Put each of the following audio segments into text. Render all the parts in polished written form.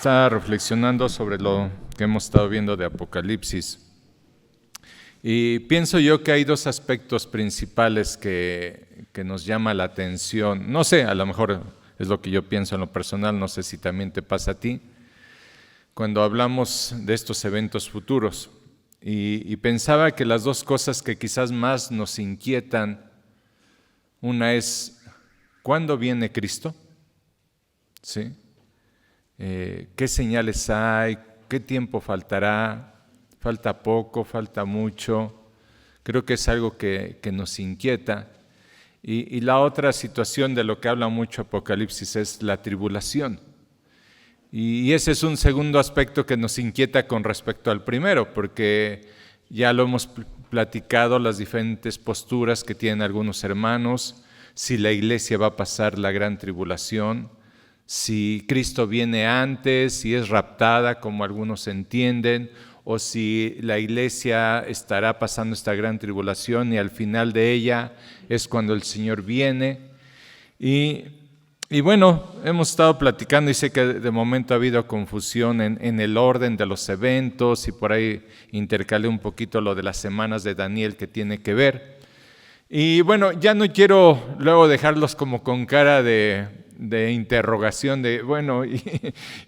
Estaba reflexionando sobre lo que hemos estado viendo de Apocalipsis y pienso yo que hay dos aspectos principales que nos llama la atención. No sé, a lo mejor es lo que yo pienso en lo personal, no sé si también te pasa a ti, cuando hablamos de estos eventos futuros. Y pensaba que las dos cosas que quizás más nos inquietan, una es, ¿cuándo viene Cristo? ¿Sí? ¿Qué señales hay? ¿Qué tiempo faltará? ¿Falta poco? ¿Falta mucho? Creo que es algo que nos inquieta. Y la otra situación de lo que habla mucho Apocalipsis es la tribulación. Y ese es un segundo aspecto que nos inquieta con respecto al primero, porque ya lo hemos platicado, las diferentes posturas que tienen algunos hermanos, si la iglesia va a pasar la gran tribulación, si Cristo viene antes, si es raptada como algunos entienden, o si la iglesia estará pasando esta gran tribulación y al final de ella es cuando el Señor viene. Y bueno, hemos estado platicando y sé que de momento ha habido confusión en el orden de los eventos y por ahí intercalé un poquito lo de las semanas de Daniel que tiene que ver. Y bueno, ya no quiero luego dejarlos como con cara de interrogación de, bueno, ¿y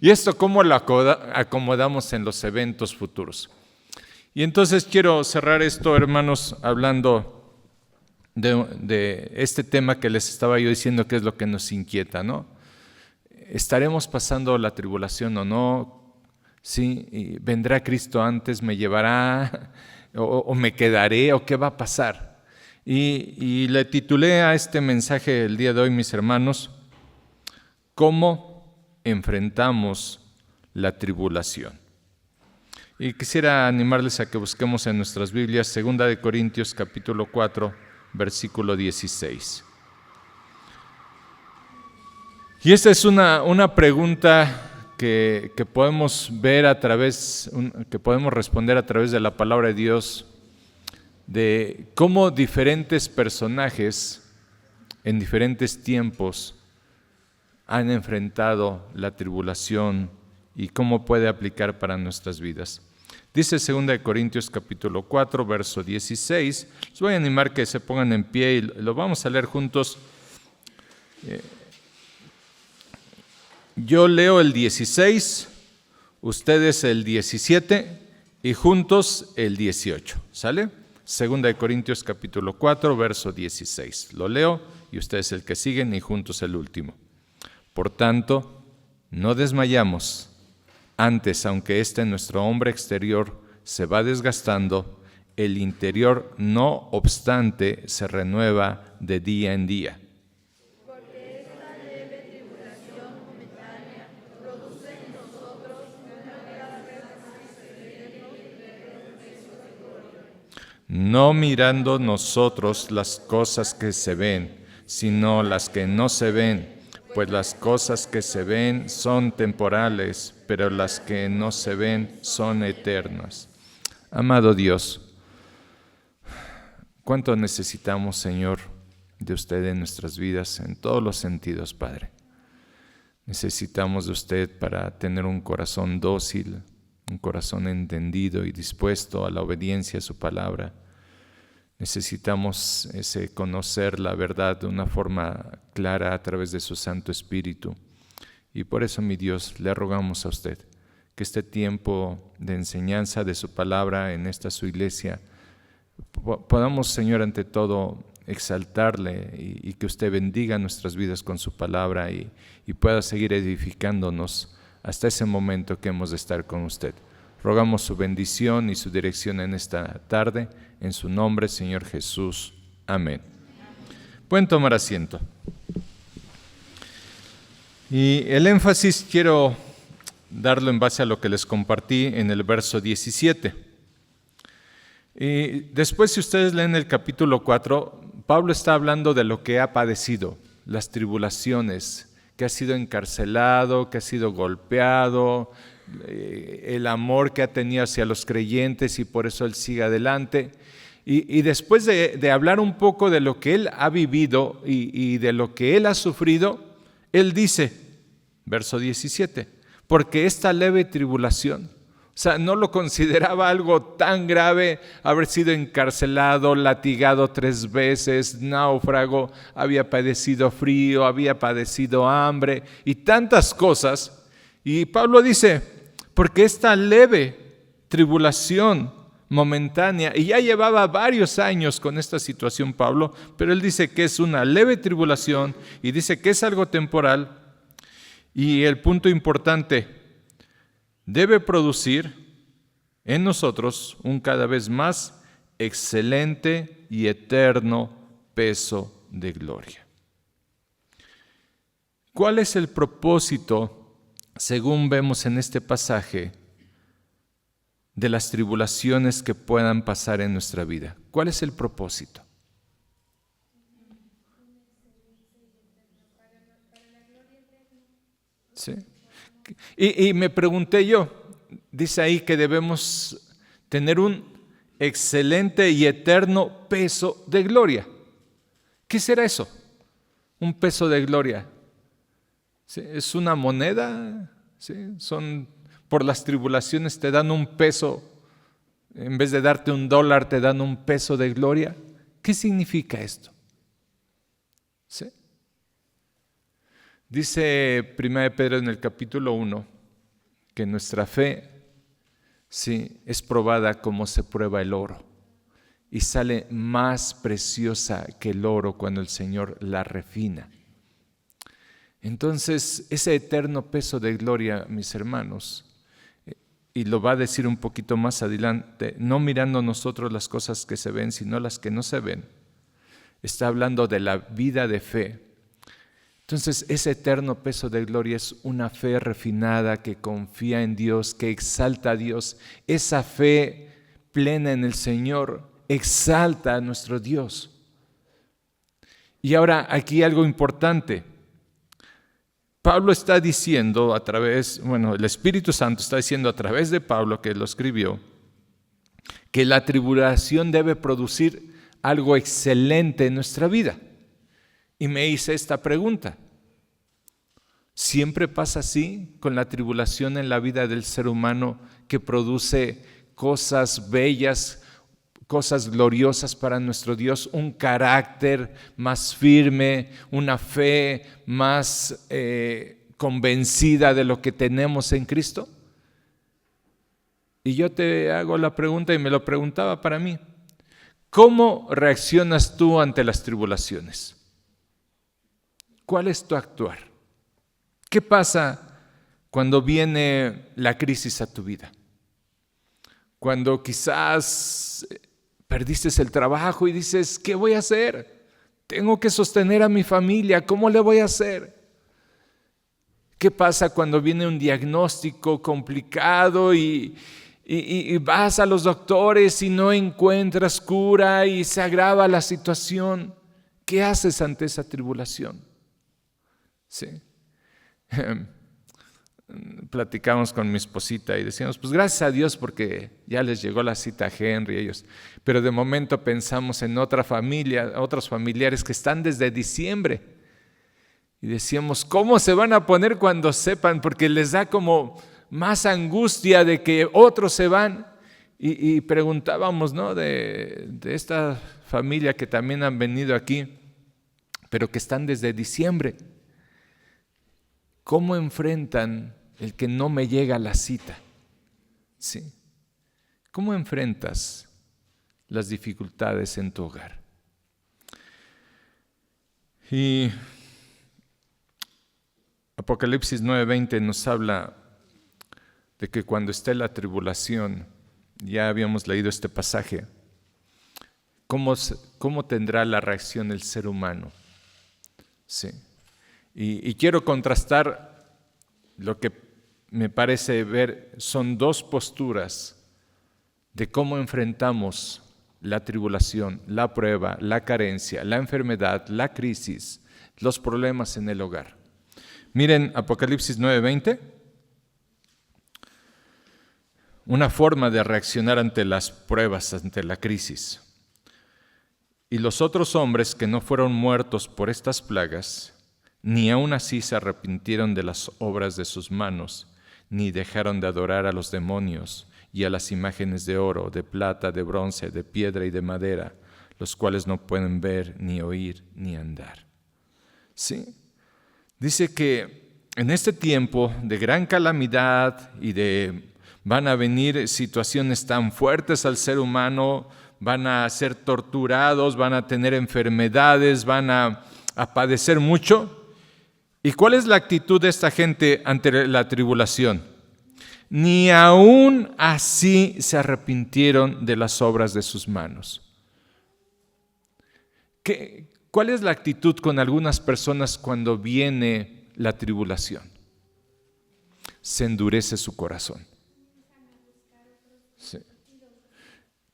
esto cómo lo acomodamos en los eventos futuros? Y entonces quiero cerrar esto, hermanos, hablando de este tema que les estaba yo diciendo que es lo que nos inquieta, ¿no? ¿Estaremos pasando la tribulación o no? ¿Sí? ¿Vendrá Cristo antes? ¿Me llevará? ¿O me quedaré? ¿O qué va a pasar? Y le titulé a este mensaje el día de hoy, mis hermanos, ¿cómo enfrentamos la tribulación? Y quisiera animarles a que busquemos en nuestras Biblias 2 Corintios capítulo 4, versículo 16. Y esta es una pregunta que podemos ver que podemos responder a través de la palabra de Dios, de cómo diferentes personajes en diferentes tiempos han enfrentado la tribulación y cómo puede aplicar para nuestras vidas. Dice 2 Corintios capítulo 4, verso 16. Les voy a animar que se pongan en pie y lo vamos a leer juntos. Yo leo el 16, ustedes el 17 y juntos el 18. ¿Sale? 2 Corintios capítulo 4, verso 16. Lo leo y ustedes el que siguen y juntos el último. Por tanto, no desmayamos. Antes, aunque nuestro hombre exterior se va desgastando, el interior, no obstante, se renueva de día en día. Porque esta leve tribulación momentánea produce en nosotros una gran no mirando nosotros las cosas que se ven, sino las que no se ven. Pues las cosas que se ven son temporales, pero las que no se ven son eternas. Amado Dios, ¿cuánto necesitamos, Señor, de usted en nuestras vidas, en todos los sentidos, Padre? Necesitamos de usted para tener un corazón dócil, un corazón entendido y dispuesto a la obediencia a su palabra. Necesitamos conocer la verdad de una forma clara a través de su Santo Espíritu. Y por eso, mi Dios, le rogamos a usted que este tiempo de enseñanza de su palabra en esta su iglesia, podamos, Señor, ante todo exaltarle y que usted bendiga nuestras vidas con su palabra y pueda seguir edificándonos hasta ese momento que hemos de estar con usted. Rogamos su bendición y su dirección en esta tarde, en su nombre, Señor Jesús. Amén. Pueden tomar asiento. Y el énfasis quiero darlo en base a lo que les compartí en el verso 17. Y después, si ustedes leen el capítulo 4, Pablo está hablando de lo que ha padecido, las tribulaciones, que ha sido encarcelado, que ha sido golpeado, el amor que ha tenido hacia los creyentes y por eso él sigue adelante. Y después de hablar un poco de lo que él ha vivido y de lo que él ha sufrido, él dice, verso 17, porque esta leve tribulación, o sea, no lo consideraba algo tan grave haber sido encarcelado, latigado 3 veces, náufrago, había padecido frío, había padecido hambre y tantas cosas. Y Pablo dice, porque esta leve tribulación momentánea, y ya llevaba varios años con esta situación Pablo, pero él dice que es una leve tribulación y dice que es algo temporal. Y el punto importante, debe producir en nosotros un cada vez más excelente y eterno peso de gloria. ¿Cuál es el propósito, según vemos en este pasaje, de las tribulaciones que puedan pasar en nuestra vida? ¿Cuál es el propósito? ¿Sí? Y me pregunté yo, dice ahí que debemos tener un excelente y eterno peso de gloria. ¿Qué será eso? Un peso de gloria. ¿Sí? ¿Es una moneda? ¿Sí? Por las tribulaciones te dan un peso, en vez de darte $1 te dan un peso de gloria. ¿Qué significa esto? ¿Sí? Dice 1 Pedro en el capítulo 1 que nuestra fe es probada como se prueba el oro y sale más preciosa que el oro cuando el Señor la refina. Entonces, ese eterno peso de gloria, mis hermanos, y lo va a decir un poquito más adelante, no mirando nosotros las cosas que se ven, sino las que no se ven, está hablando de la vida de fe. Entonces, ese eterno peso de gloria es una fe refinada que confía en Dios, que exalta a Dios. Esa fe plena en el Señor exalta a nuestro Dios. Y ahora aquí algo importante. Pablo está diciendo el Espíritu Santo está diciendo a través de Pablo, que lo escribió, que la tribulación debe producir algo excelente en nuestra vida. Y me hice esta pregunta, ¿siempre pasa así con la tribulación en la vida del ser humano, que produce cosas bellas, cosas gloriosas para nuestro Dios, un carácter más firme, una fe más convencida de lo que tenemos en Cristo? Y yo te hago la pregunta, y me lo preguntaba para mí, ¿cómo reaccionas tú ante las tribulaciones? ¿Cuál es tu actuar? ¿Qué pasa cuando viene la crisis a tu vida? Cuando quizás perdiste el trabajo y dices, ¿qué voy a hacer? Tengo que sostener a mi familia, ¿cómo le voy a hacer? ¿Qué pasa cuando viene un diagnóstico complicado y vas a los doctores y no encuentras cura y se agrava la situación? ¿Qué haces ante esa tribulación? Sí. Platicamos con mi esposita y decíamos, pues gracias a Dios porque ya les llegó la cita a Henry ellos, pero de momento pensamos en otra familia, otros familiares que están desde diciembre y decíamos, ¿cómo se van a poner cuando sepan? Porque les da como más angustia de que otros se van y preguntábamos, ¿no? de esta familia que también han venido aquí, pero que están desde diciembre. ¿Cómo enfrentan el que no me llega la cita? ¿Sí? ¿Cómo enfrentas las dificultades en tu hogar? Y Apocalipsis 9:20 nos habla de que cuando esté la tribulación, ya habíamos leído este pasaje, ¿cómo tendrá la reacción el ser humano? Sí. Y quiero contrastar lo que me parece ver, son 2 posturas de cómo enfrentamos la tribulación, la prueba, la carencia, la enfermedad, la crisis, los problemas en el hogar. Miren Apocalipsis 9:20, una forma de reaccionar ante las pruebas, ante la crisis. Y los otros hombres que no fueron muertos por estas plagas, ni aun así se arrepintieron de las obras de sus manos, ni dejaron de adorar a los demonios y a las imágenes de oro, de plata, de bronce, de piedra y de madera, los cuales no pueden ver, ni oír, ni andar. ¿Sí? Dice que en este tiempo de gran calamidad van a venir situaciones tan fuertes al ser humano, van a ser torturados, van a tener enfermedades, van a padecer mucho. ¿Y cuál es la actitud de esta gente ante la tribulación? Ni aún así se arrepintieron de las obras de sus manos. ¿Cuál es la actitud con algunas personas cuando viene la tribulación? Se endurece su corazón. Sí.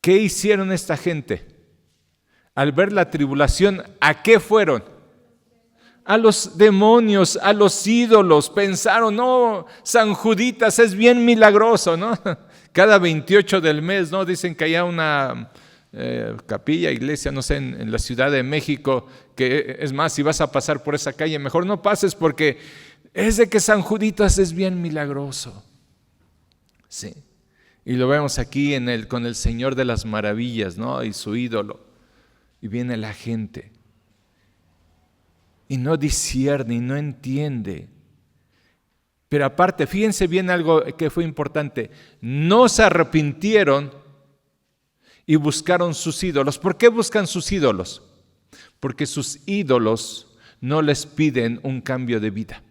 ¿Qué hicieron esta gente? Al ver la tribulación, ¿a qué fueron? A los demonios, a los ídolos. Pensaron, no, San Juditas es bien milagroso, ¿no? Cada 28 del mes, ¿no? Dicen que hay una capilla, iglesia, no sé, en la Ciudad de México, que es más, si vas a pasar por esa calle, mejor no pases porque es de que San Juditas es bien milagroso. Sí. Y lo vemos aquí con el Señor de las Maravillas, ¿no? Y su ídolo. Y viene la gente. Y no discierne y no entiende. Pero aparte, fíjense bien algo que fue importante. No se arrepintieron y buscaron sus ídolos. ¿Por qué buscan sus ídolos? Porque sus ídolos no les piden un cambio de vida.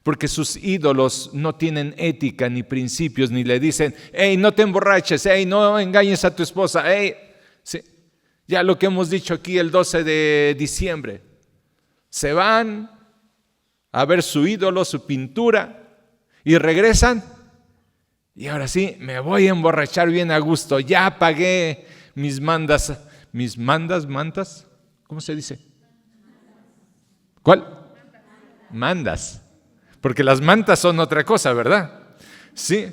Porque sus ídolos no tienen ética ni principios, ni le dicen, hey, no te emborraches, hey, no engañes a tu esposa, hey. Sí. Ya lo que hemos dicho aquí el 12 de diciembre. Se van a ver su ídolo, su pintura, y regresan. Y ahora sí, me voy a emborrachar bien a gusto. Ya pagué mis mandas. ¿Mantas? ¿Cómo se dice? ¿Cuál? Mandas. Porque las mantas son otra cosa, ¿verdad? Sí.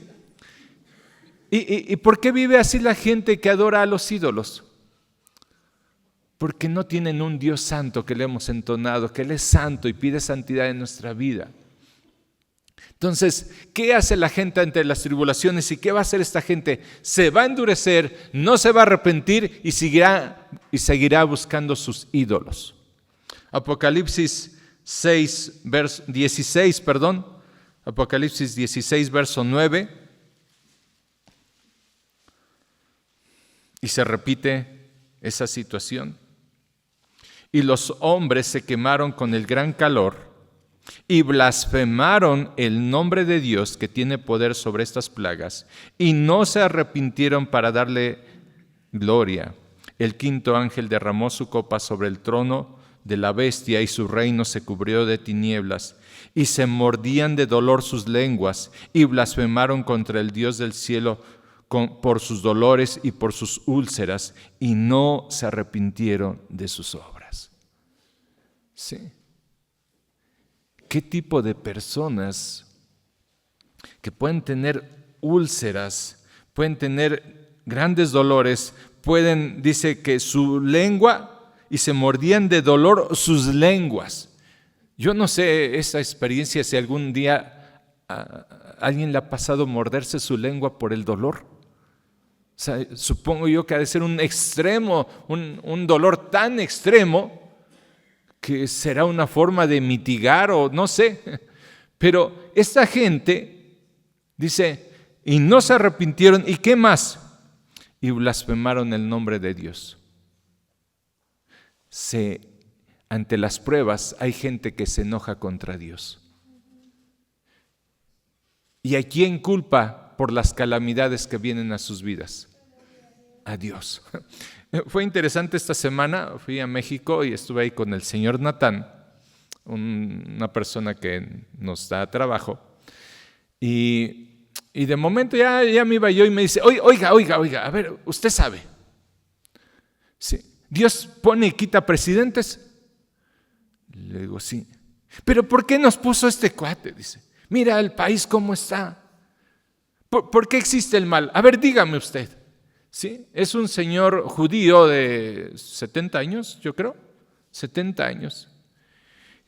¿Y por qué vive así la gente que adora a los ídolos? Porque no tienen un Dios santo que le hemos entonado, que Él es santo y pide santidad en nuestra vida. Entonces, ¿qué hace la gente ante las tribulaciones y qué va a hacer esta gente? Se va a endurecer, no se va a arrepentir y seguirá buscando sus ídolos. Apocalipsis 16, Apocalipsis 16, verso 9. Y se repite esa situación. Y los hombres se quemaron con el gran calor y blasfemaron el nombre de Dios que tiene poder sobre estas plagas y no se arrepintieron para darle gloria. El quinto ángel derramó su copa sobre el trono de la bestia y su reino se cubrió de tinieblas y se mordían de dolor sus lenguas y blasfemaron contra el Dios del cielo por sus dolores y por sus úlceras y no se arrepintieron de sus obras. ¿Sí? ¿Qué tipo de personas que pueden tener úlceras, pueden tener grandes dolores, dice que su lengua y se mordían de dolor sus lenguas? Yo no sé esa experiencia si algún día a alguien le ha pasado morderse su lengua por el dolor. O sea, supongo yo que ha de ser un extremo, un dolor tan extremo que será una forma de mitigar o no sé. Pero esta gente dice, y no se arrepintieron, ¿y qué más? Y blasfemaron el nombre de Dios. Ante las pruebas hay gente que se enoja contra Dios. ¿Y a quién culpa por las calamidades que vienen a sus vidas? A Dios. Fue interesante esta semana, fui a México y estuve ahí con el señor Natán, una persona que nos da trabajo, y de momento ya me iba yo y me dice, oiga, a ver, usted sabe, sí, ¿Dios pone y quita presidentes? Le digo, sí. ¿Pero por qué nos puso este cuate? Dice, mira el país cómo está. ¿Por qué existe el mal? A ver, dígame usted. ¿Sí? Es un señor judío de 70 años, yo creo, 70 años.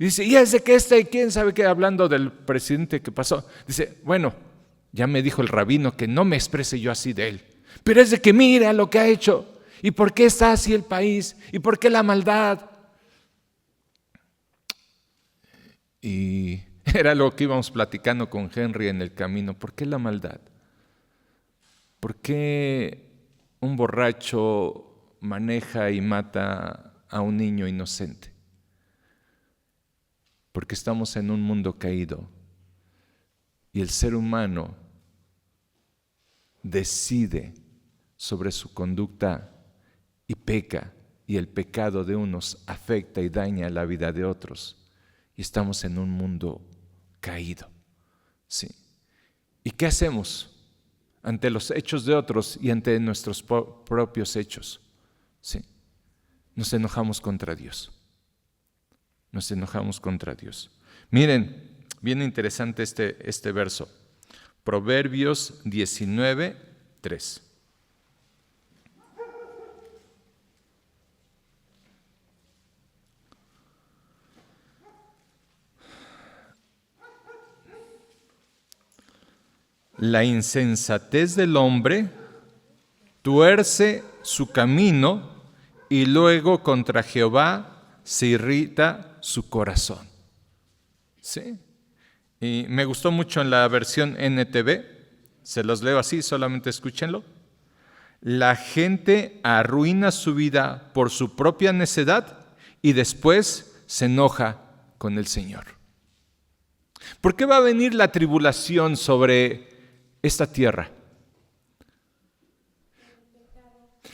Y dice, ¿y es de que quién sabe qué? Hablando del presidente que pasó. Dice, bueno, ya me dijo el rabino que no me exprese yo así de él. Pero es de que mira lo que ha hecho. ¿Y por qué está así el país? ¿Y por qué la maldad? Y era lo que íbamos platicando con Henry en el camino. ¿Por qué la maldad? ¿Por qué un borracho maneja y mata a un niño inocente? Porque estamos en un mundo caído y el ser humano decide sobre su conducta y peca, y el pecado de unos afecta y daña la vida de otros, y estamos en un mundo caído. ¿Sí? ¿Y qué hacemos ante los hechos de otros y ante nuestros propios hechos? ¿Sí? Nos enojamos contra Dios. Nos enojamos contra Dios. Miren, bien interesante este verso. Proverbios 19:3. La insensatez del hombre tuerce su camino y luego contra Jehová se irrita su corazón. ¿Sí? Y me gustó mucho en la versión NTV, se los leo así, solamente escúchenlo. La gente arruina su vida por su propia necedad y después se enoja con el Señor. ¿Por qué va a venir la tribulación sobre esta tierra?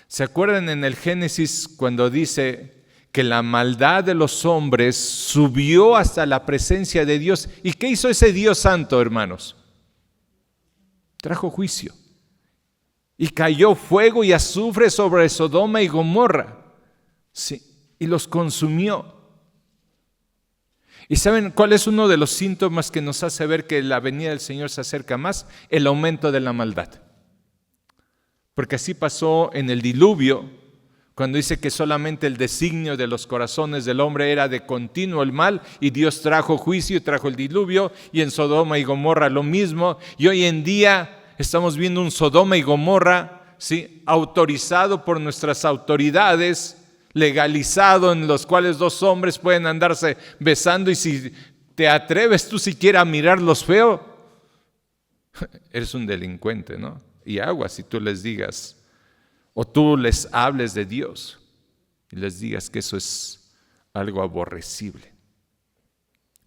¿Se acuerdan en el Génesis cuando dice que la maldad de los hombres subió hasta la presencia de Dios? ¿Y qué hizo ese Dios santo, hermanos? Trajo juicio. Y cayó fuego y azufre sobre Sodoma y Gomorra. Sí, y los consumió. ¿Y saben cuál es uno de los síntomas que nos hace ver que la venida del Señor se acerca más? El aumento de la maldad. Porque así pasó en el diluvio, cuando dice que solamente el designio de los corazones del hombre era de continuo el mal, y Dios trajo juicio y trajo el diluvio, y en Sodoma y Gomorra lo mismo, y hoy en día estamos viendo un Sodoma y Gomorra, ¿sí?, autorizado por nuestras autoridades, legalizado, en los cuales dos hombres pueden andarse besando, y si te atreves tú siquiera a mirarlos feo, eres un delincuente, ¿no? Y aguas si tú les digas, o tú les hables de Dios y les digas que eso es algo aborrecible.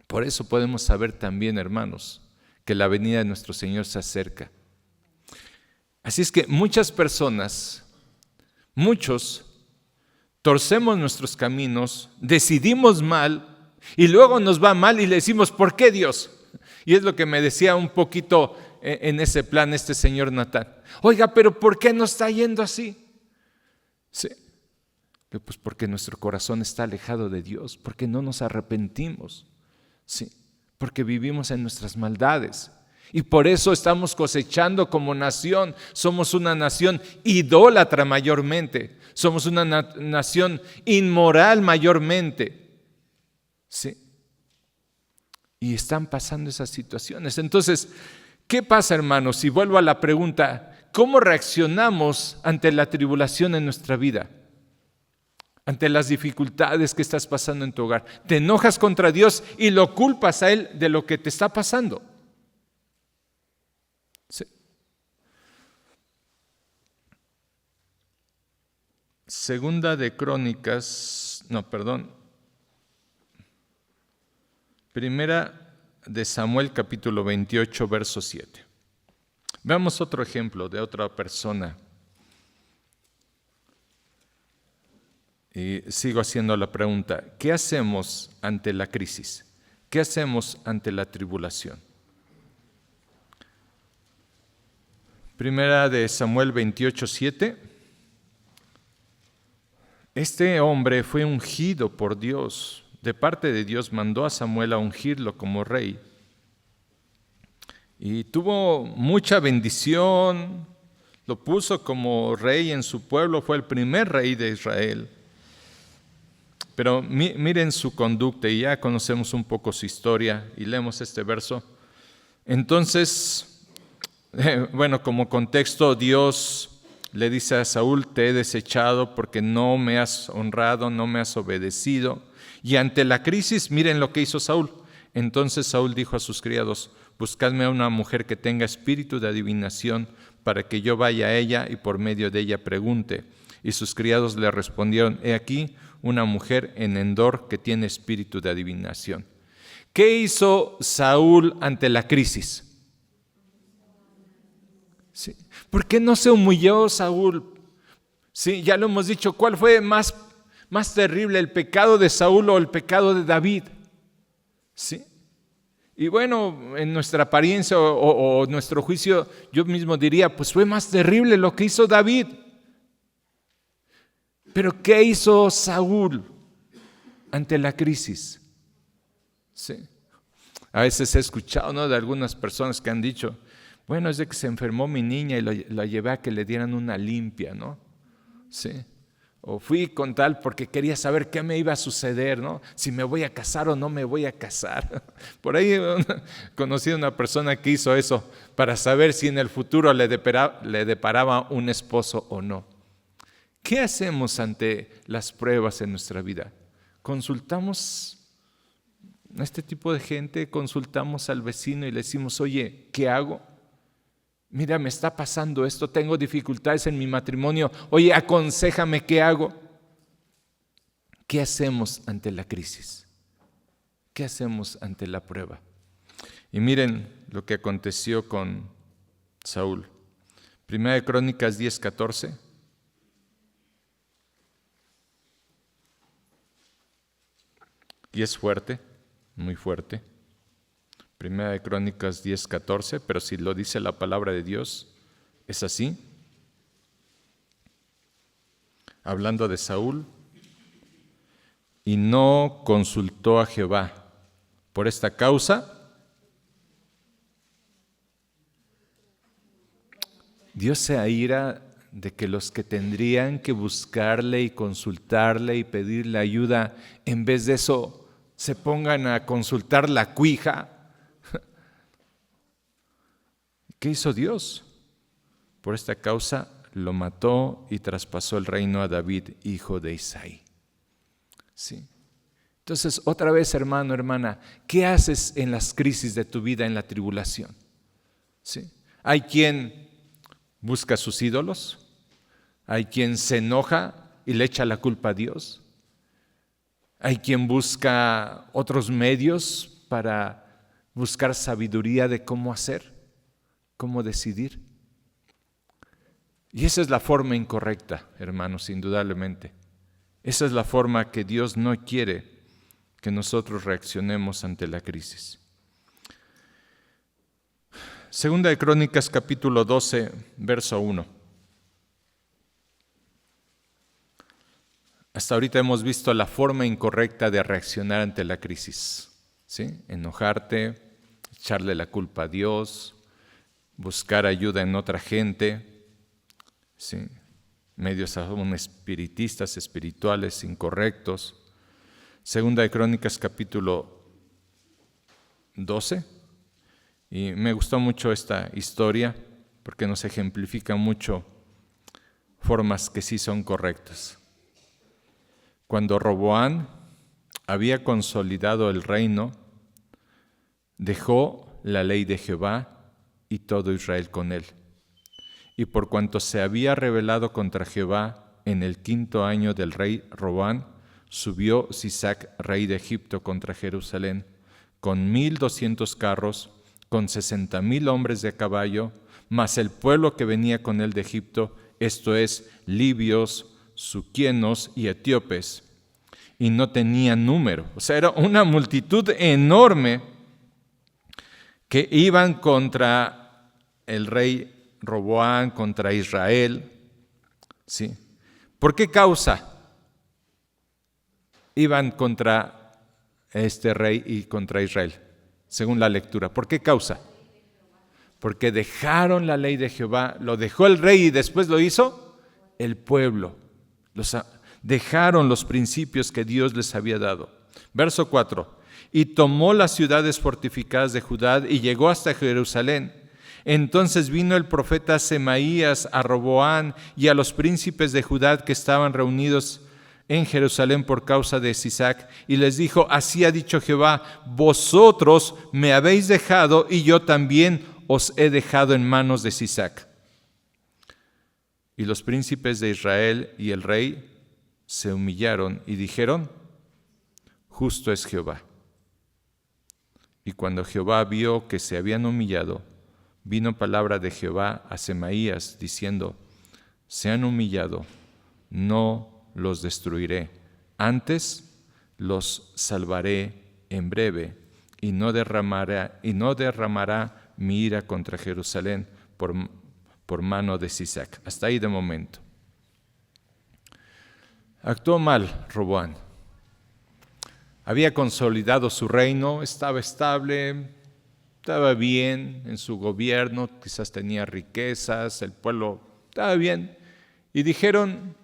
Por eso podemos saber también, hermanos, que la venida de nuestro Señor se acerca. Así es que muchas personas, muchos, torcemos nuestros caminos, decidimos mal y luego nos va mal y le decimos, ¿por qué, Dios? Y es lo que me decía un poquito en ese plan este señor Natán. Oiga, pero ¿por qué nos está yendo así? Sí, pues porque nuestro corazón está alejado de Dios, porque no nos arrepentimos, sí, porque vivimos en nuestras maldades. Y por eso estamos cosechando como nación. Somos una nación idólatra mayormente. Somos una nación inmoral mayormente. Sí. Y están pasando esas situaciones. Entonces, ¿qué pasa, hermanos? Y vuelvo a la pregunta, ¿cómo reaccionamos ante la tribulación en nuestra vida? Ante las dificultades que estás pasando en tu hogar. Te enojas contra Dios y lo culpas a Él de lo que te está pasando. Sí. Segunda de Crónicas, Primera de Samuel capítulo 28, verso 7. Veamos otro ejemplo de otra persona. Y sigo haciendo la pregunta, ¿qué hacemos ante la crisis? ¿Qué hacemos ante la tribulación? Primera de Samuel 28, 7. Este hombre fue ungido por Dios. De parte de Dios mandó a Samuel a ungirlo como rey. Y tuvo mucha bendición, lo puso como rey en su pueblo, fue el primer rey de Israel. Pero miren su conducta, y ya conocemos un poco su historia, y leemos este verso. Entonces, como contexto, Dios le dice a Saúl: te he desechado porque no me has honrado, no me has obedecido. Y ante la crisis, miren lo que hizo Saúl. Entonces Saúl dijo a sus criados: buscadme a una mujer que tenga espíritu de adivinación, para que yo vaya a ella y por medio de ella pregunte. Y sus criados le respondieron: he aquí una mujer en Endor que tiene espíritu de adivinación. ¿Qué hizo Saúl ante la crisis? Sí. ¿Por qué no se humilló Saúl? Sí, ya lo hemos dicho. ¿Cuál fue más terrible, el pecado de Saúl o el pecado de David? Sí. Y bueno, en nuestra apariencia o nuestro juicio, yo mismo diría, pues fue más terrible lo que hizo David. Pero ¿qué hizo Saúl ante la crisis? Sí. A veces he escuchado, ¿no?, de algunas personas que han dicho: bueno, es de que se enfermó mi niña y la llevé a que le dieran una limpia, ¿no? Sí. O fui con tal porque quería saber qué me iba a suceder, ¿no? Si me voy a casar o no me voy a casar. Por ahí conocí a una persona que hizo eso para saber si en el futuro le deparaba un esposo o no. ¿Qué hacemos ante las pruebas en nuestra vida? ¿Consultamos a este tipo de gente? ¿Consultamos al vecino y le decimos: oye, ¿qué hago? Mira, me está pasando esto, tengo dificultades en mi matrimonio. Oye, aconséjame, ¿qué hago? ¿Qué hacemos ante la crisis? ¿Qué hacemos ante la prueba? Y miren lo que aconteció con Saúl. Primera de Crónicas 10:14. Y es fuerte, muy fuerte. Primera de Crónicas 10:14, pero si lo dice la palabra de Dios, es así. Hablando de Saúl: y no consultó a Jehová. Por esta causa, Dios se aira de que los que tendrían que buscarle y consultarle y pedirle ayuda, en vez de eso, se pongan a consultar la cuija. ¿Qué hizo Dios? Por esta causa lo mató y traspasó el reino a David, hijo de Isaí. Sí. Entonces, otra vez, hermano, hermana, ¿qué haces en las crisis de tu vida, en la tribulación? Sí. Hay quien busca sus ídolos, hay quien se enoja y le echa la culpa a Dios, hay quien busca otros medios para buscar sabiduría de cómo hacer, cómo decidir. Y esa es la forma incorrecta, hermanos, indudablemente. Esa es la forma que Dios no quiere que nosotros reaccionemos ante la crisis. Segunda de Crónicas, capítulo 12, verso 1. Hasta ahorita hemos visto la forma incorrecta de reaccionar ante la crisis. ¿Sí? Enojarte, echarle la culpa a Dios, buscar ayuda en otra gente, ¿sí? Medios aún espiritistas, espirituales, incorrectos. Segunda de Crónicas, capítulo 12. Y me gustó mucho esta historia porque nos ejemplifica mucho formas que sí son correctas. Cuando Roboam había consolidado el reino, dejó la ley de Jehová y todo Israel con él. Y por cuanto se había rebelado contra Jehová en el 5º año del rey Roboam, subió Sisac, rey de Egipto, contra Jerusalén, con 1,200 carros, con 60,000 hombres de caballo, mas el pueblo que venía con él de Egipto, esto es, libios, suquienos y etíopes, y no tenía número. O sea, era una multitud enorme que iban contra el rey Roboam, contra Israel. ¿Sí? ¿Por qué causa iban contra este rey y contra Israel? Según la lectura, ¿por qué causa? Porque dejaron la ley de Jehová, lo dejó el rey y después lo hizo el pueblo. Dejaron los principios que Dios les había dado. Verso 4. Y tomó las ciudades fortificadas de Judá y llegó hasta Jerusalén. Entonces vino el profeta Semaías a Roboam y a los príncipes de Judá que estaban reunidos en Jerusalén por causa de Sisac, y les dijo: así ha dicho Jehová, vosotros me habéis dejado y yo también os he dejado en manos de Sisac. Y los príncipes de Israel y el rey se humillaron y dijeron: justo es Jehová. Y cuando Jehová vio que se habían humillado, vino palabra de Jehová a Semaías diciendo: se han humillado, no los destruiré, antes los salvaré en breve, y no derramará mi ira contra Jerusalén por mano de Sisac. Hasta ahí de momento. Actuó mal Roboam. Había consolidado su reino, estaba estable, estaba bien en su gobierno, quizás tenía riquezas, el pueblo estaba bien. Y dijeron: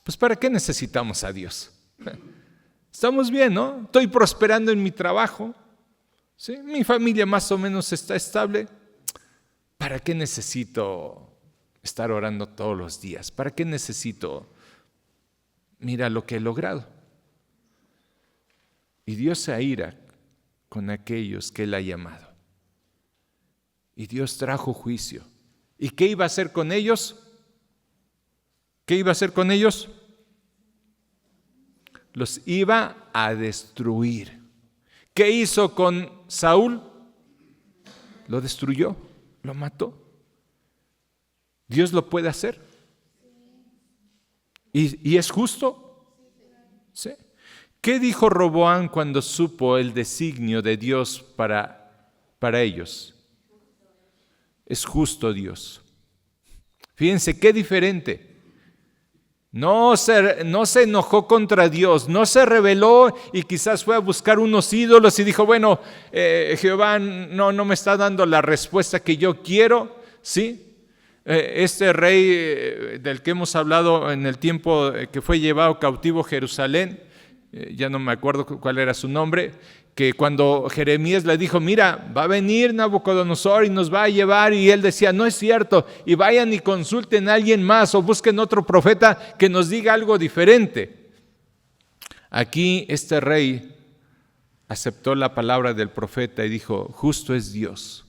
pues ¿para qué necesitamos a Dios? Estamos bien, ¿no? Estoy prosperando en mi trabajo, ¿sí? Mi familia más o menos está estable. ¿Para qué necesito estar orando todos los días? ¿Para qué necesito? Mira lo que he logrado. Y Dios se aira con aquellos que Él ha llamado. Y Dios trajo juicio. ¿Y qué iba a hacer con ellos? ¿Qué iba a hacer con ellos? Los iba a destruir. ¿Qué hizo con Saúl? Lo destruyó, lo mató. ¿Dios lo puede hacer? ¿Y es justo? ¿Sí? ¿Qué dijo Roboam cuando supo el designio de Dios para ellos? Es justo Dios. Fíjense qué diferente. No se enojó contra Dios, no se rebeló y quizás fue a buscar unos ídolos y dijo: bueno, Jehová no me está dando la respuesta que yo quiero, ¿sí? Este rey del que hemos hablado en el tiempo que fue llevado cautivo a Jerusalén, ya no me acuerdo cuál era su nombre, que cuando Jeremías le dijo: mira, va a venir Nabucodonosor y nos va a llevar, y él decía: no es cierto, y vayan y consulten a alguien más o busquen otro profeta que nos diga algo diferente. Aquí este rey aceptó la palabra del profeta y dijo: justo es Dios.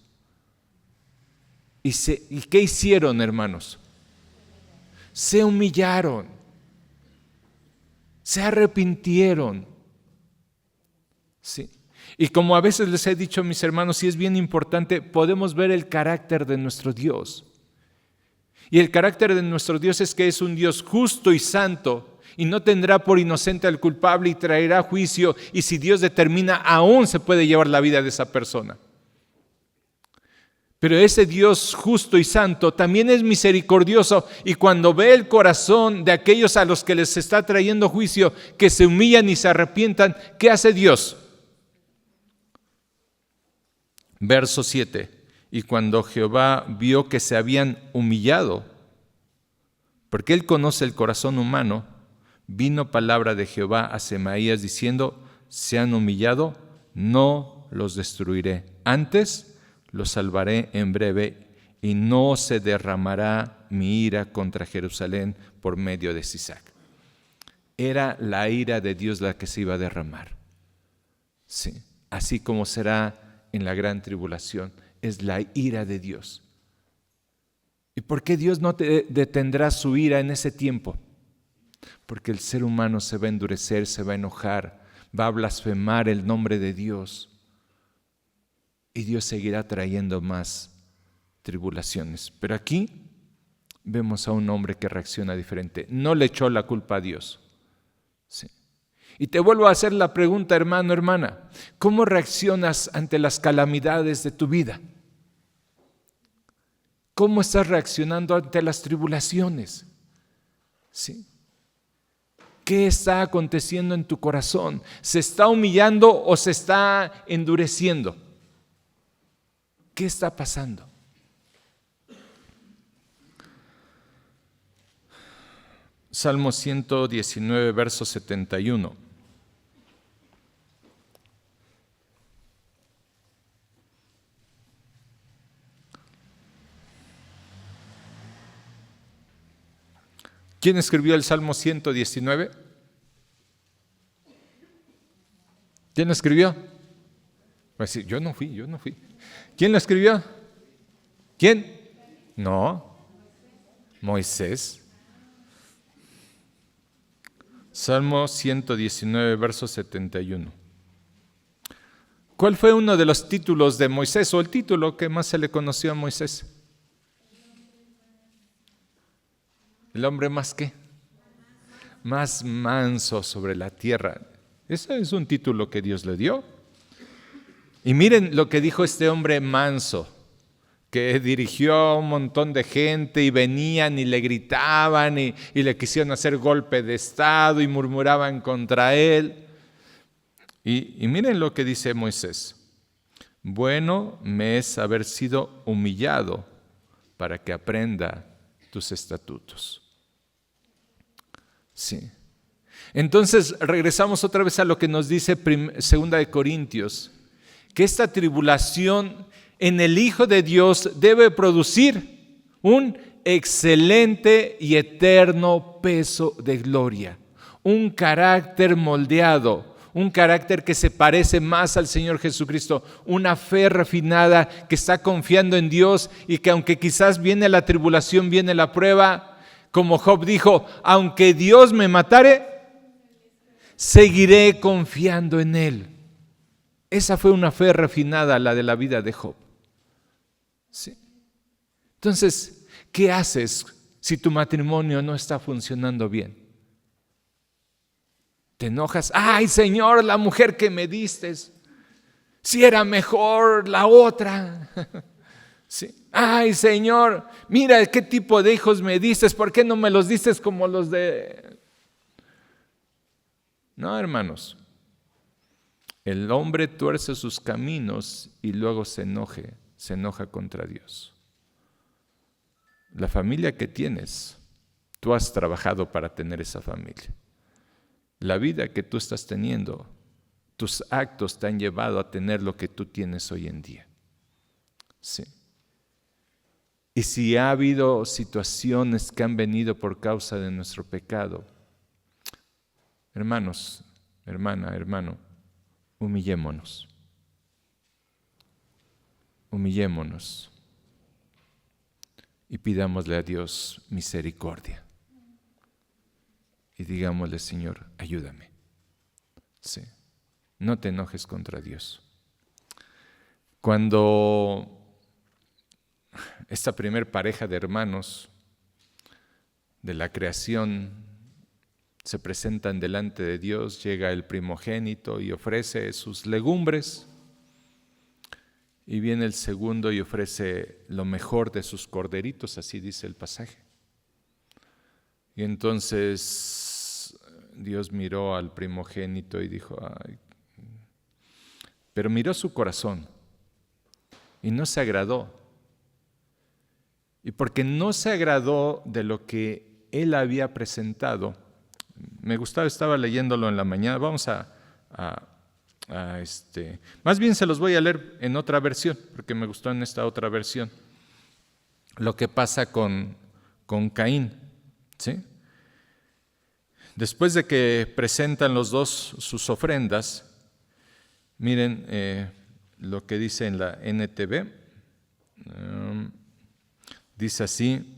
¿Y qué hicieron, hermanos? Se humillaron, se arrepintieron. Sí. Y como a veces les he dicho a mis hermanos, y es bien importante, podemos ver el carácter de nuestro Dios. Y el carácter de nuestro Dios es que es un Dios justo y santo, y no tendrá por inocente al culpable y traerá juicio, y si Dios determina, aún se puede llevar la vida de esa persona. Pero ese Dios justo y santo también es misericordioso, y cuando ve el corazón de aquellos a los que les está trayendo juicio, que se humillan y se arrepientan, ¿qué hace Dios? Verso 7. Y cuando Jehová vio que se habían humillado, porque Él conoce el corazón humano, vino palabra de Jehová a Semaías diciendo: se han humillado, no los destruiré, antes los salvaré en breve, y no se derramará mi ira contra Jerusalén por medio de Sisac. Era la ira de Dios la que se iba a derramar. Sí, así como será en la gran tribulación, es la ira de Dios. ¿Y por qué Dios no detendrá su ira en ese tiempo? Porque el ser humano se va a endurecer, se va a enojar, va a blasfemar el nombre de Dios. Y Dios seguirá trayendo más tribulaciones. Pero aquí vemos a un hombre que reacciona diferente. No le echó la culpa a Dios. Sí. Y te vuelvo a hacer la pregunta, hermano, hermana. ¿Cómo reaccionas ante las calamidades de tu vida? ¿Cómo estás reaccionando ante las tribulaciones? ¿Sí? ¿Qué está aconteciendo en tu corazón? ¿Se está humillando o se está endureciendo? ¿Qué está pasando? Salmo 119, verso 71. ¿Quién escribió el Salmo 119? ¿Quién lo escribió? Pues sí, yo no fui. ¿Quién lo escribió? ¿Quién? No, Moisés. Salmo 119, verso 71. ¿Cuál fue uno de los títulos de Moisés o el título que más se le conoció a Moisés? ¿El hombre más qué? Más manso sobre la tierra. Ese es un título que Dios le dio. Y miren lo que dijo este hombre manso, que dirigió a un montón de gente y venían y le gritaban y le quisieron hacer golpe de estado y murmuraban contra él. Y miren lo que dice Moisés. Bueno me es haber sido humillado para que aprenda tus estatutos. Sí. Entonces regresamos otra vez a lo que nos dice 2 de Corintios, que esta tribulación en el Hijo de Dios debe producir un excelente y eterno peso de gloria, un carácter moldeado, un carácter que se parece más al Señor Jesucristo, una fe refinada que está confiando en Dios y que aunque quizás viene la tribulación, viene la prueba, como Job dijo, aunque Dios me matare, seguiré confiando en Él. Esa fue una fe refinada, la de la vida de Job. ¿Sí? Entonces, ¿qué haces si tu matrimonio no está funcionando bien? ¿Te enojas? ¡Ay, Señor, la mujer que me diste! Si era mejor la otra. ¿Sí? ¡Ay, Señor, mira qué tipo de hijos me diste! ¿Por qué no me los diste como los de...? No, hermanos. El hombre tuerce sus caminos y luego se enoja contra Dios. La familia que tienes, tú has trabajado para tener esa familia. La vida que tú estás teniendo, tus actos te han llevado a tener lo que tú tienes hoy en día. Sí. Y si ha habido situaciones que han venido por causa de nuestro pecado, hermanos, hermano, humillémonos y pidámosle a Dios misericordia y digámosle, Señor, ayúdame. Sí. No te enojes contra Dios. Cuando esta primer pareja de hermanos de la creación se presentan delante de Dios, llega el primogénito y ofrece sus legumbres, y viene el segundo y ofrece lo mejor de sus corderitos, así dice el pasaje. Y entonces Dios miró al primogénito y dijo, ay, pero miró su corazón y no se agradó. Y porque no se agradó de lo que él había presentado, me gustaba, estaba leyéndolo en la mañana, vamos más bien se los voy a leer en otra versión, porque me gustó en esta otra versión, lo que pasa con Caín, ¿sí? Después de que presentan los dos sus ofrendas, miren lo que dice en la NTV, dice así: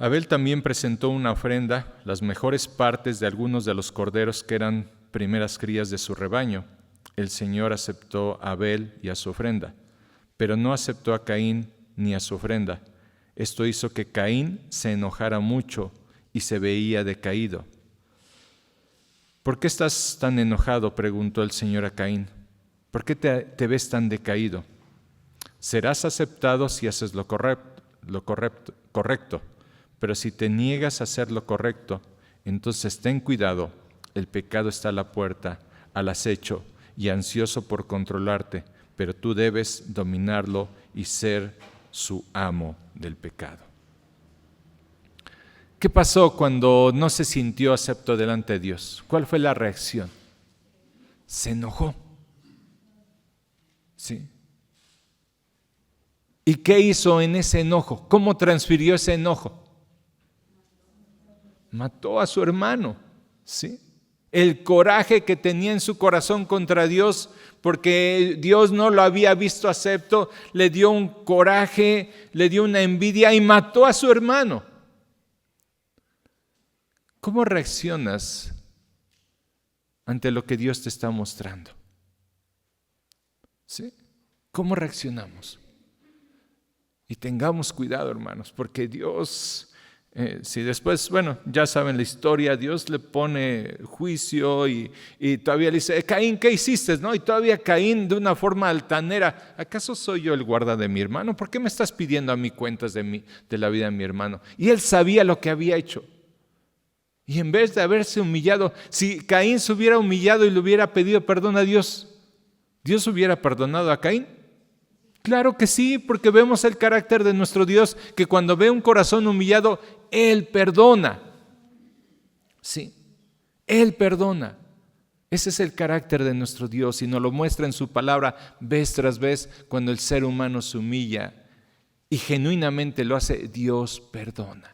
Abel también presentó una ofrenda, las mejores partes de algunos de los corderos que eran primeras crías de su rebaño. El Señor aceptó a Abel y a su ofrenda, pero no aceptó a Caín ni a su ofrenda. Esto hizo que Caín se enojara mucho y se veía decaído. ¿Por qué estás tan enojado?, preguntó el Señor a Caín. ¿Por qué te ves tan decaído? Serás aceptado si haces lo correcto. Pero si te niegas a hacer lo correcto, entonces ten cuidado, el pecado está a la puerta, al acecho y ansioso por controlarte, pero tú debes dominarlo y ser su amo del pecado. ¿Qué pasó cuando no se sintió acepto delante de Dios? ¿Cuál fue la reacción? Se enojó. ¿Sí? ¿Y qué hizo en ese enojo? ¿Cómo transfirió ese enojo? Mató a su hermano. ¿Sí? El coraje que tenía en su corazón contra Dios, porque Dios no lo había visto acepto, le dio un coraje, le dio una envidia y mató a su hermano. ¿Cómo reaccionas ante lo que Dios te está mostrando? ¿Sí? ¿Cómo reaccionamos? Y tengamos cuidado, hermanos, porque Dios, si después, ya saben la historia, Dios le pone juicio y todavía le dice, Caín, ¿qué hiciste? ¿No? Y todavía Caín de una forma altanera, ¿acaso soy yo el guarda de mi hermano? ¿Por qué me estás pidiendo a mí cuentas de la vida de mi hermano? Y él sabía lo que había hecho. Y en vez de haberse humillado, si Caín se hubiera humillado y le hubiera pedido perdón a Dios, ¿Dios hubiera perdonado a Caín? Claro que sí, porque vemos el carácter de nuestro Dios, que cuando ve un corazón humillado, Él perdona. Sí, Él perdona. Ese es el carácter de nuestro Dios y nos lo muestra en su palabra vez tras vez cuando el ser humano se humilla y genuinamente lo hace, Dios perdona.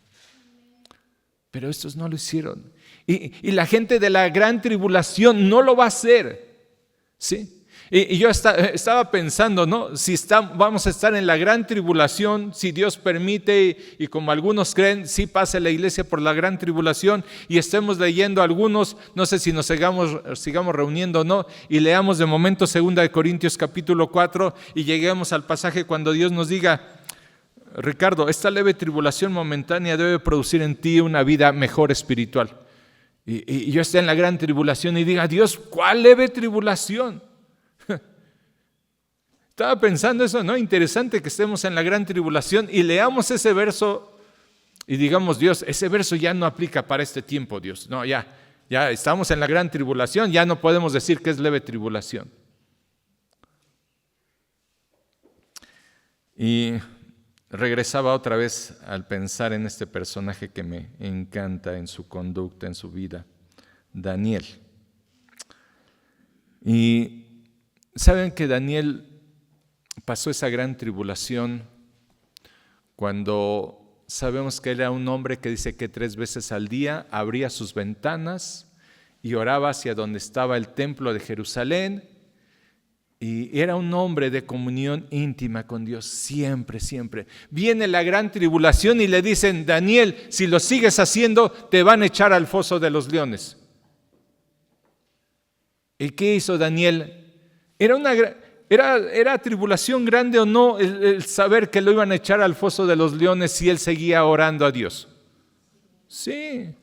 Pero estos no lo hicieron. Y la gente de la gran tribulación no lo va a hacer. ¿Sí? Y yo estaba pensando, ¿no? Si vamos a estar en la gran tribulación, si Dios permite, y como algunos creen, si pase la iglesia por la gran tribulación y estemos leyendo algunos, no sé si nos sigamos reuniendo o no, y leamos de momento 2 Corintios capítulo 4 y lleguemos al pasaje cuando Dios nos diga, Ricardo, esta leve tribulación momentánea debe producir en ti una vida mejor espiritual. Y yo esté en la gran tribulación y diga, Dios, ¿cuál leve tribulación? Estaba pensando eso, ¿no? Interesante que estemos en la gran tribulación y leamos ese verso y digamos, Dios, ese verso ya no aplica para este tiempo, Dios. No, ya estamos en la gran tribulación, ya no podemos decir que es leve tribulación. Y regresaba otra vez al pensar en este personaje que me encanta en su conducta, en su vida, Daniel. Y saben que Daniel pasó esa gran tribulación cuando sabemos que él era un hombre que dice que 3 veces al día abría sus ventanas y oraba hacia donde estaba el templo de Jerusalén. Y era un hombre de comunión íntima con Dios, siempre, siempre. Viene la gran tribulación y le dicen, Daniel, si lo sigues haciendo, te van a echar al foso de los leones. ¿Y qué hizo Daniel? ¿Era tribulación grande o no el saber que lo iban a echar al foso de los leones si él seguía orando a Dios? Sí.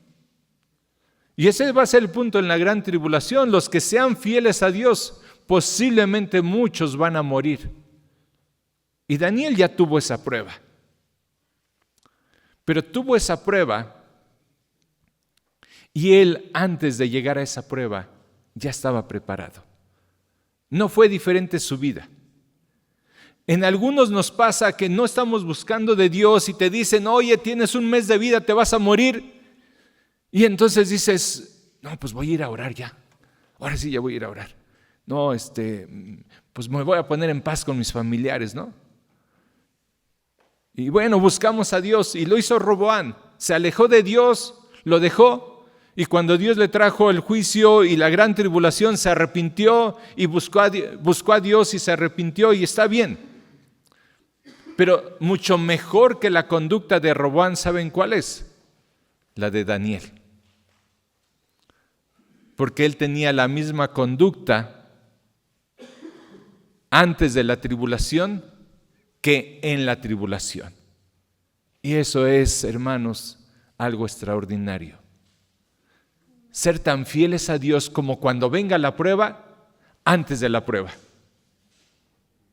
Y ese va a ser el punto en la gran tribulación. Los que sean fieles a Dios, posiblemente muchos van a morir. Y Daniel ya tuvo esa prueba. Pero tuvo esa prueba y él, antes de llegar a esa prueba, ya estaba preparado. No fue diferente su vida. En algunos nos pasa que no estamos buscando de Dios y te dicen, oye, tienes 1 mes de vida, te vas a morir. Y entonces dices, no, pues voy a ir a orar ya. Ahora sí ya voy a ir a orar. No, pues me voy a poner en paz con mis familiares, ¿no? Y bueno, buscamos a Dios y lo hizo Roboam. Se alejó de Dios, lo dejó. Y cuando Dios le trajo el juicio y la gran tribulación, se arrepintió y buscó a Dios y se arrepintió y está bien. Pero mucho mejor que la conducta de Roboam, ¿saben cuál es? La de Daniel. Porque él tenía la misma conducta antes de la tribulación que en la tribulación. Y eso es, hermanos, algo extraordinario. Ser tan fieles a Dios como cuando venga la prueba, antes de la prueba.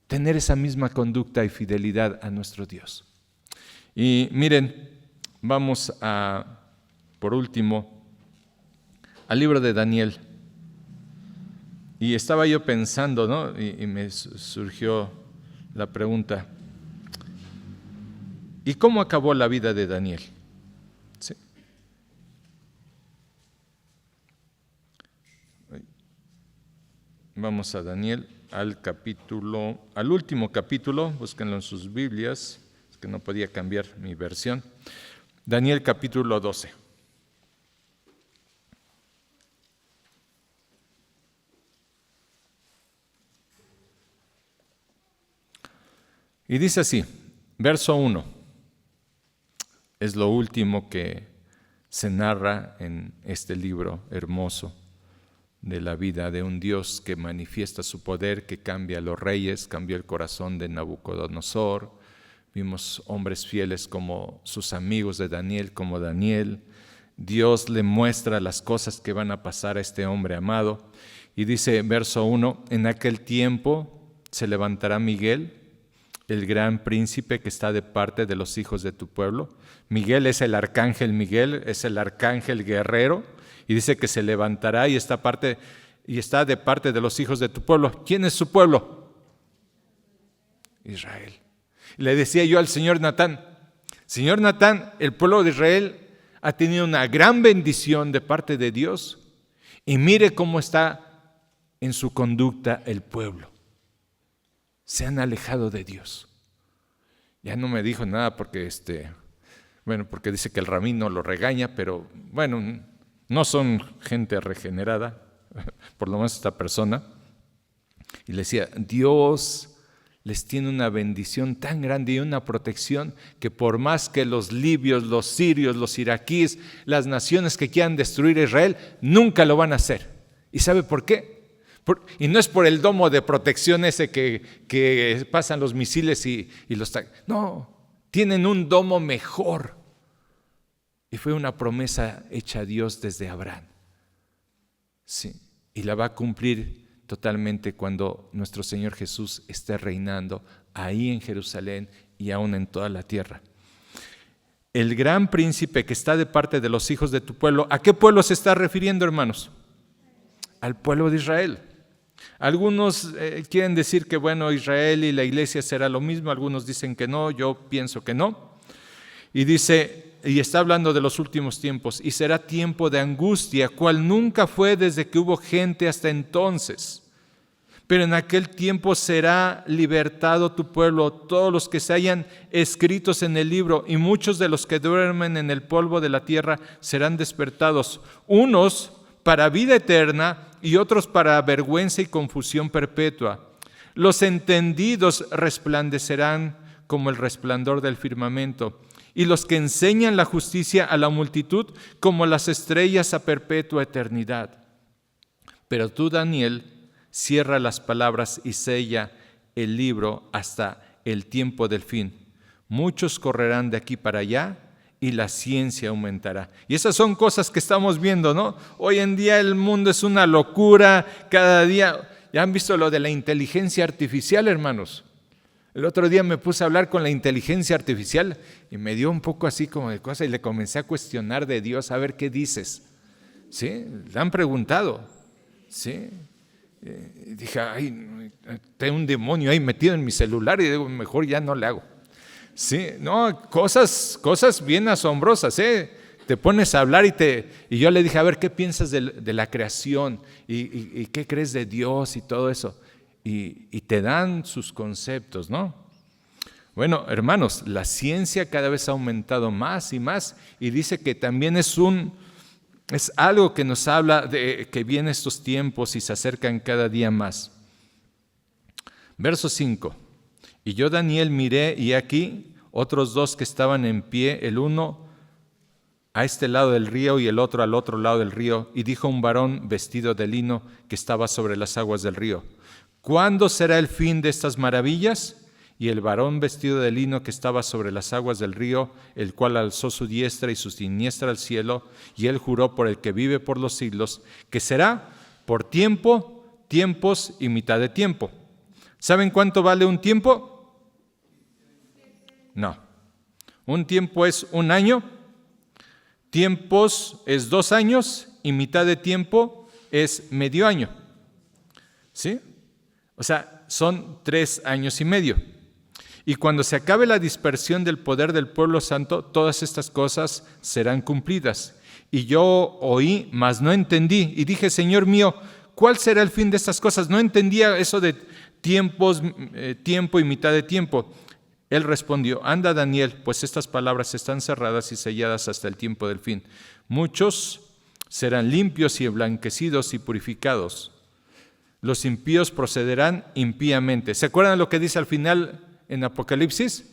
Tener esa misma conducta y fidelidad a nuestro Dios. Y miren, vamos por último, al libro de Daniel. Y estaba yo pensando, ¿no? Y me surgió la pregunta, ¿y cómo acabó la vida de Daniel? ¿Sí? Vamos a Daniel, al último capítulo, búsquenlo en sus Biblias, es que no podía cambiar mi versión. Daniel capítulo 12. Y dice así, verso 1, es lo último que se narra en este libro hermoso de la vida de un Dios que manifiesta su poder, que cambia a los reyes, cambió el corazón de Nabucodonosor. Vimos hombres fieles como sus amigos de Daniel, como Daniel. Dios le muestra las cosas que van a pasar a este hombre amado. Y dice, verso 1, en aquel tiempo se levantará Miguel, el gran príncipe que está de parte de los hijos de tu pueblo. Miguel es el arcángel Miguel, es el arcángel guerrero, y dice que se levantará y está de parte de los hijos de tu pueblo. ¿Quién es su pueblo? Israel. Y le decía yo al señor Natán, el pueblo de Israel ha tenido una gran bendición de parte de Dios, y mire cómo está en su conducta el pueblo. Se han alejado de Dios. Ya no me dijo nada porque porque dice que el rabino lo regaña, pero bueno, no son gente regenerada, por lo menos esta persona. Y le decía, Dios les tiene una bendición tan grande y una protección que por más que los libios, los sirios, los iraquíes, las naciones que quieran destruir a Israel, nunca lo van a hacer. ¿Y sabe por qué? Y no es por el domo de protección ese que pasan los misiles y los... No, tienen un domo mejor. Y fue una promesa hecha a Dios desde Abraham. Sí, y la va a cumplir totalmente cuando nuestro Señor Jesús esté reinando ahí en Jerusalén y aún en toda la tierra. El gran príncipe que está de parte de los hijos de tu pueblo, ¿a qué pueblo se está refiriendo, hermanos? Al pueblo de Israel. Algunos quieren decir que Israel y la iglesia será lo mismo, algunos dicen que no, yo pienso que no. Y dice, y está hablando de los últimos tiempos, y será tiempo de angustia, cual nunca fue desde que hubo gente hasta entonces. Pero en aquel tiempo será libertado tu pueblo, todos los que se hayan escritos en el libro, y muchos de los que duermen en el polvo de la tierra serán despertados, unos para vida eterna y otros para vergüenza y confusión perpetua. Los entendidos resplandecerán como el resplandor del firmamento, y los que enseñan la justicia a la multitud como las estrellas a perpetua eternidad. Pero tú, Daniel, cierra las palabras y sella el libro hasta el tiempo del fin. Muchos correrán de aquí para allá y la ciencia aumentará. Y esas son cosas que estamos viendo, ¿no? Hoy en día el mundo es una locura, cada día. ¿Ya han visto lo de la inteligencia artificial, hermanos? El otro día me puse a hablar con la inteligencia artificial y me dio un poco así como de cosa y le comencé a cuestionar de Dios, a ver qué dices. ¿Sí? Le han preguntado. ¿Sí? Y dije, tengo un demonio ahí metido en mi celular y digo, mejor ya no le hago. Sí, no, cosas bien asombrosas, Te pones a hablar y yo le dije, a ver, ¿qué piensas de la creación? ¿Y qué crees de Dios y todo eso? Y te dan sus conceptos, ¿no? Bueno, hermanos, la ciencia cada vez ha aumentado más y más y dice que también es algo que nos habla de que vienen estos tiempos y se acercan cada día más. Verso 5. Y yo, Daniel, miré y aquí otros dos que estaban en pie, el uno a este lado del río y el otro al otro lado del río, y dijo un varón vestido de lino que estaba sobre las aguas del río: ¿Cuándo será el fin de estas maravillas? Y el varón vestido de lino que estaba sobre las aguas del río, el cual alzó su diestra y su siniestra al cielo, y él juró por el que vive por los siglos, que será por tiempo, tiempos y mitad de tiempo. ¿Saben cuánto vale un tiempo? No. Un tiempo es un año, tiempos es 2 años y mitad de tiempo es medio año. ¿Sí? O sea, son 3 años y medio. Y cuando se acabe la dispersión del poder del pueblo santo, todas estas cosas serán cumplidas. Y yo oí, mas no entendí. Y dije, Señor mío, ¿cuál será el fin de estas cosas? No entendía eso de tiempos, tiempo y mitad de tiempo. Él respondió, anda Daniel, pues estas palabras están cerradas y selladas hasta el tiempo del fin. Muchos serán limpios y emblanquecidos y purificados. Los impíos procederán impíamente. ¿Se acuerdan lo que dice al final en Apocalipsis?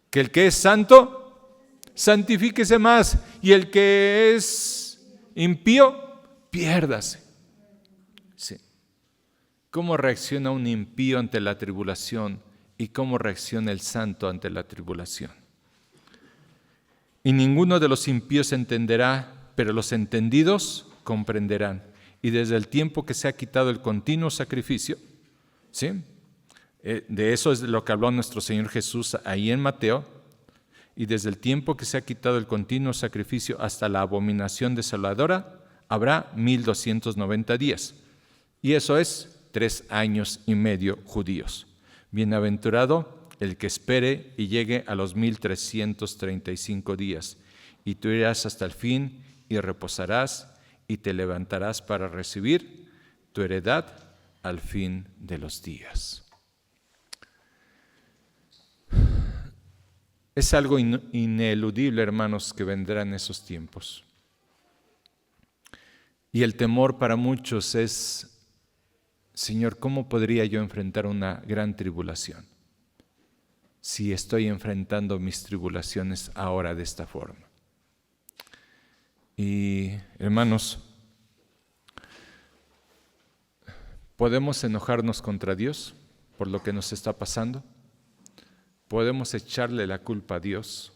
Que el que es santo, santifíquese más, y el que es impío, piérdase. Sí. ¿Cómo reacciona un impío ante la tribulación y cómo reacciona el santo ante la tribulación? Y ninguno de los impíos entenderá, pero los entendidos comprenderán. Y desde el tiempo que se ha quitado el continuo sacrificio, ¿sí? De eso es lo que habló nuestro Señor Jesús ahí en Mateo, y desde el tiempo que se ha quitado el continuo sacrificio hasta la abominación desoladora, habrá 1290 días. Y eso es 3 años y medio judíos. Bienaventurado el que espere y llegue a los 1335 días, y tú irás hasta el fin y reposarás y te levantarás para recibir tu heredad al fin de los días. Es algo ineludible, hermanos, que vendrán esos tiempos. Y el temor para muchos es, Señor, ¿cómo podría yo enfrentar una gran tribulación si estoy enfrentando mis tribulaciones ahora de esta forma? Y, hermanos, ¿podemos enojarnos contra Dios por lo que nos está pasando? Podemos echarle la culpa a Dios.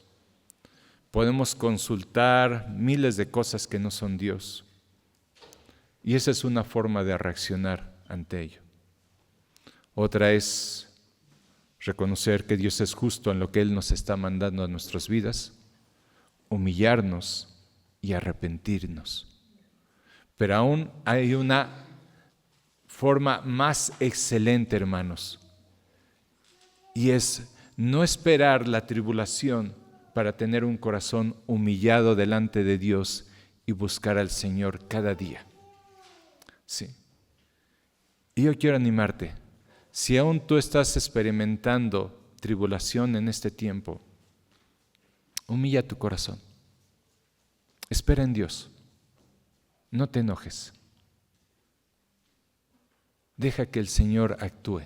Podemos consultar miles de cosas que no son Dios. Y esa es una forma de reaccionar ante ello. Otra es reconocer que Dios es justo en lo que Él nos está mandando a nuestras vidas, humillarnos y arrepentirnos. Pero aún hay una forma más excelente, hermanos, y es no esperar la tribulación para tener un corazón humillado delante de Dios y buscar al Señor cada día. Sí. Y yo quiero animarte, si aún tú estás experimentando tribulación en este tiempo, humilla tu corazón. Espera en Dios. No te enojes. Deja que el Señor actúe.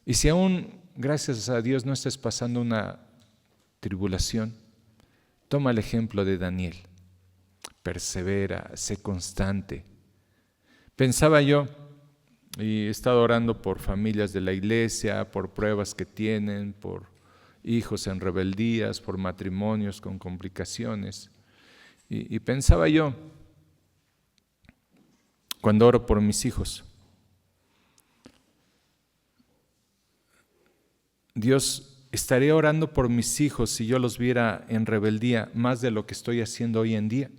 Y si aún, gracias a Dios, no estés pasando una tribulación, toma el ejemplo de Daniel. Persevera, sé constante. Pensaba yo, y he estado orando por familias de la iglesia, por pruebas que tienen, por hijos en rebeldías, por matrimonios con complicaciones. Y pensaba yo, cuando oro por mis hijos, Dios, ¿estaría orando por mis hijos si yo los viera en rebeldía más de lo que estoy haciendo hoy en día?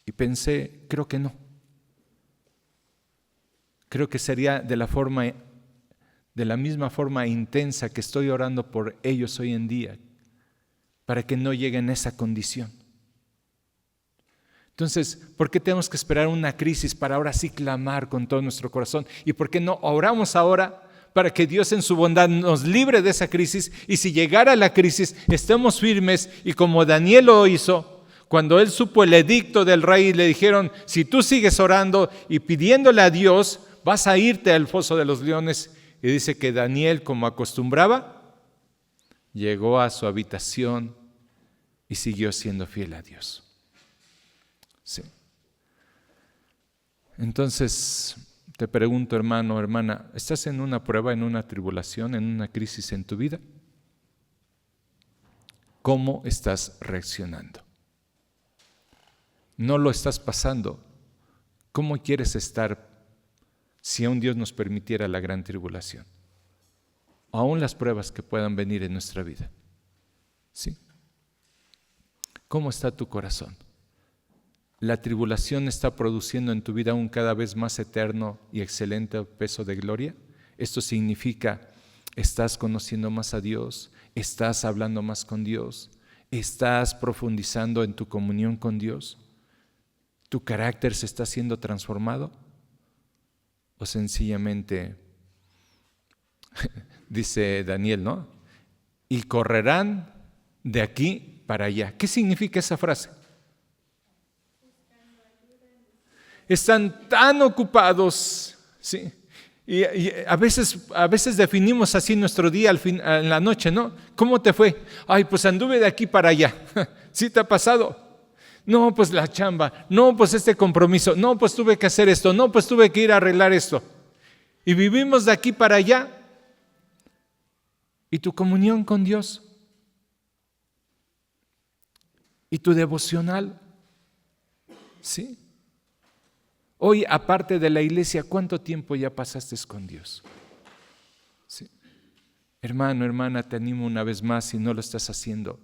Y pensé, creo que no. Creo que sería de la misma forma intensa que estoy orando por ellos hoy en día, para que no lleguen a esa condición. Entonces, ¿por qué tenemos que esperar una crisis para ahora sí clamar con todo nuestro corazón? ¿Y por qué no oramos ahora para que Dios en su bondad nos libre de esa crisis? Y si llegara la crisis, estemos firmes, y como Daniel lo hizo, cuando él supo el edicto del rey, le dijeron, si tú sigues orando y pidiéndole a Dios, vas a irte al foso de los leones. Y dice que Daniel, como acostumbraba, llegó a su habitación y siguió siendo fiel a Dios. Sí. Entonces, te pregunto, hermano, hermana, ¿estás en una prueba, en una tribulación, en una crisis en tu vida? ¿Cómo estás reaccionando? ¿No lo estás pasando? ¿Cómo quieres estar si aún Dios nos permitiera la gran tribulación? Aún las pruebas que puedan venir en nuestra vida. ¿Sí? ¿Cómo está tu corazón? la tribulación está produciendo en tu vida un cada vez más eterno y excelente peso de gloria? Esto significa, estás conociendo más a Dios, estás hablando más con Dios, estás profundizando en tu comunión con Dios, tu carácter se está siendo transformado, o sencillamente, dice Daniel, ¿no? Y correrán de aquí para allá. ¿Qué significa esa frase? Están tan ocupados, ¿sí? Y a veces definimos así nuestro día en la noche, ¿no? ¿Cómo te fue? Ay, pues anduve de aquí para allá. ¿Sí te ha pasado? No, pues la chamba. No, pues este compromiso. No, pues tuve que hacer esto. No, pues tuve que ir a arreglar esto. Y vivimos de aquí para allá. ¿Y tu comunión con Dios? ¿Y tu devocional? ¿Sí? Hoy, aparte de la iglesia, ¿cuánto tiempo ya pasaste con Dios? ¿Sí? Hermano, hermana, te animo una vez más, si no lo estás haciendo,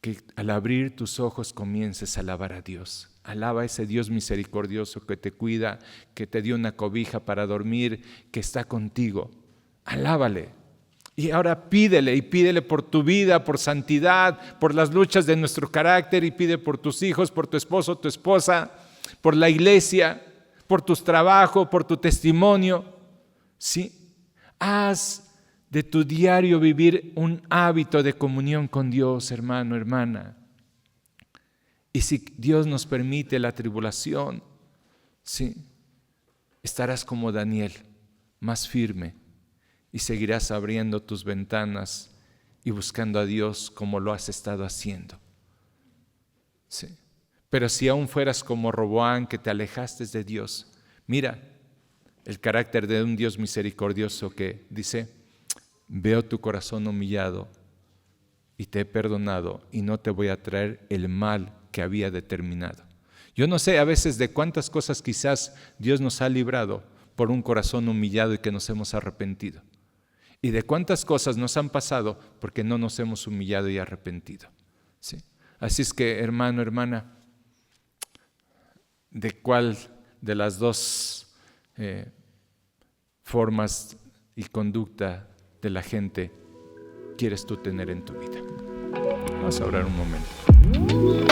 que al abrir tus ojos comiences a alabar a Dios. Alaba a ese Dios misericordioso que te cuida, que te dio una cobija para dormir, que está contigo. Alábale. Y ahora pídele, y pídele por tu vida, por santidad, por las luchas de nuestro carácter, y pide por tus hijos, por tu esposo, tu esposa, por la iglesia, por tus trabajos, por tu testimonio. ¿Sí? Haz de tu diario vivir un hábito de comunión con Dios, hermano, hermana. Y si Dios nos permite la tribulación, ¿sí? Estarás como Daniel, más firme, y seguirás abriendo tus ventanas y buscando a Dios como lo has estado haciendo. ¿Sí? Pero si aún fueras como Roboam, que te alejaste de Dios, mira el carácter de un Dios misericordioso que dice: veo tu corazón humillado y te he perdonado y no te voy a traer el mal que había determinado. Yo no sé a veces de cuántas cosas quizás Dios nos ha librado por un corazón humillado y que nos hemos arrepentido. Y de cuántas cosas nos han pasado porque no nos hemos humillado y arrepentido. ¿Sí? Así es que, hermano, hermana, ¿de cuál de las dos formas y conducta de la gente quieres tú tener en tu vida? Vamos a orar un momento.